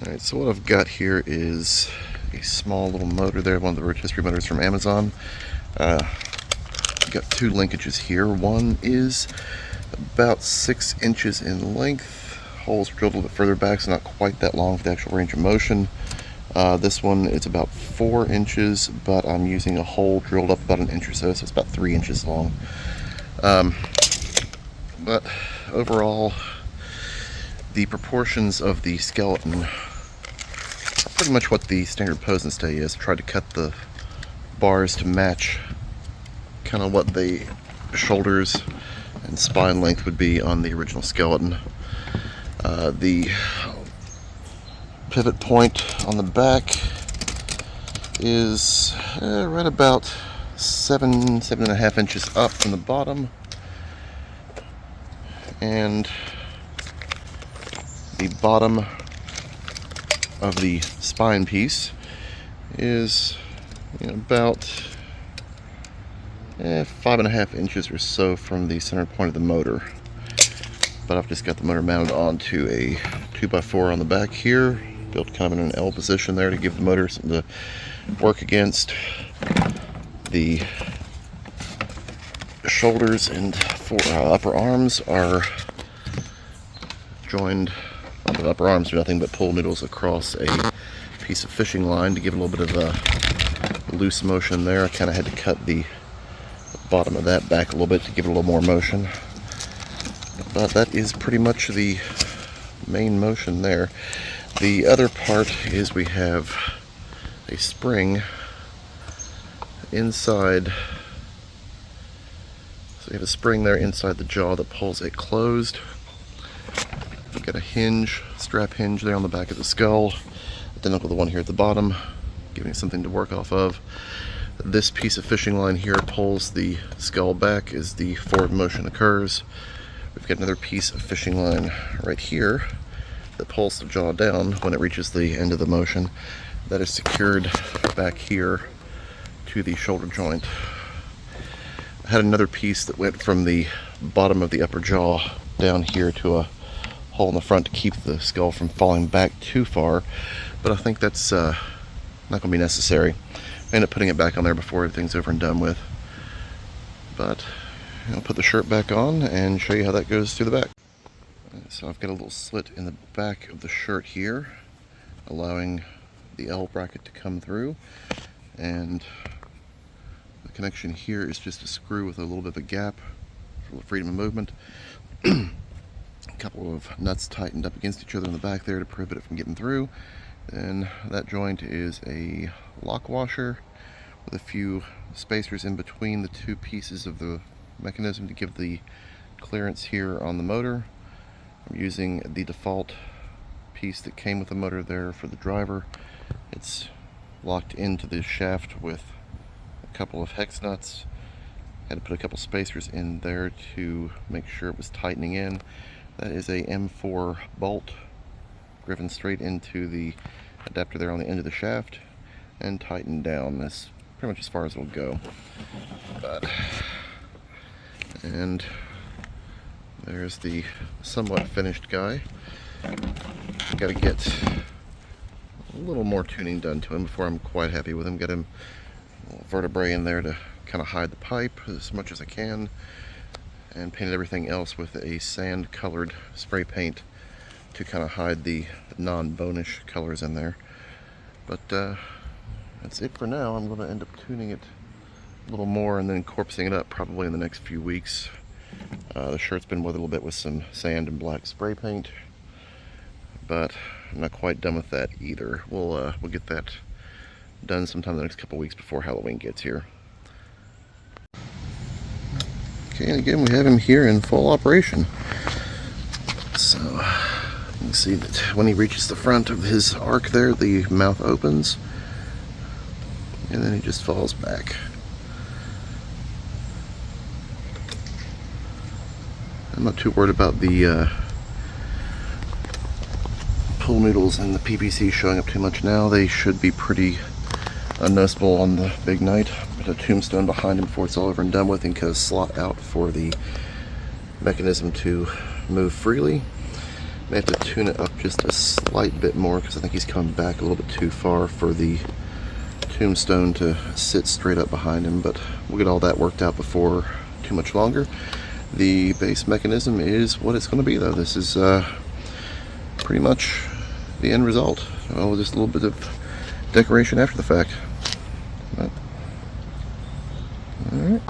Alright, so what I've got here is a small little motor there, one of the rotisserie motors from Amazon. Got two linkages here. One is about 6 inches in length. Holes drilled a little bit further back, so not quite that long for the actual range of motion. This one is about 4 inches, but I'm using a hole drilled up about 1 inch or so it's about 3 inches long. But overall, the proportions of the skeleton are pretty much what the standard pose and stay is. I tried to cut the bars to match kind of what the shoulders and spine length would be on the original skeleton. The pivot point on the back is right about 7.5 inches up from the bottom, and the bottom of the spine piece is about 5.5 inches or so from the center point of the motor. But I've just got the motor mounted onto a 2x4 on the back here, built kind of in an L position there to give the motor something to work against. The shoulders and upper arms are joined. The upper arms are nothing but pull noodles across a piece of fishing line to give a little bit of a loose motion there. I kind of had to cut the bottom of that back a little bit to give it a little more motion. But that is pretty much the main motion there. The other part is we have a spring inside. So we have a spring there inside the jaw that pulls it closed. We've got a hinge, strap hinge there on the back of the skull, identical to the one here at the bottom, giving it something to work off of. This piece of fishing line here pulls the skull back as the forward motion occurs. We've got another piece of fishing line right here that pulls the jaw down when it reaches the end of the motion. That is secured back here to the shoulder joint. I had another piece that went from the bottom of the upper jaw down here to a hole in the front to keep the skull from falling back too far, but I think that's not going to be necessary. I end up putting it back on there before everything's over and done with. But I'll put the shirt back on and show you how that goes through the back. So I've got a little slit in the back of the shirt here, allowing the L bracket to come through, and the connection here is just a screw with a little bit of a gap for freedom of movement. A couple of nuts tightened up against each other in the back there to prohibit it from getting through. And that joint is a lock washer with a few spacers in between the two pieces of the mechanism to give the clearance here on the motor. I'm using the default piece that came with the motor there for the driver. It's locked into the shaft with a couple of hex nuts. Had to put a couple spacers in there to make sure it was tightening in. That is a M4 bolt driven straight into the adapter there on the end of the shaft and tightened down. That's pretty much as far as it'll go. And there's the somewhat finished guy. Got to get a little more tuning done to him before I'm quite happy with him. Got him a little vertebrae in there to kind of hide the pipe as much as I can, and painted everything else with a sand colored spray paint to kind of hide the non-bonish colors in there. But that's it for now. I'm going to end up tuning it a little more and then corpsing it up probably in the next few weeks. The shirt's been weathered a little bit with some sand and black spray paint, but I'm not quite done with that either. We'll get that done sometime in the next couple weeks before Halloween gets here. Okay, and again we have him here in full operation. So you can see that when he reaches the front of his arc there, the mouth opens and then he just falls back. I'm not too worried about the pull noodles and the PVC showing up too much now. They should be pretty unnoticeable on the big night. Put a tombstone behind him before it's all over and done with, and cut a slot out for the mechanism to move freely. May have to tune it up just a slight bit more because I think he's coming back a little bit too far for the tombstone to sit straight up behind him, but we'll get all that worked out before too much longer. The base mechanism is what it's going to be, though. This is pretty much the end result. Well, just a little bit of decoration after the fact. But, all right.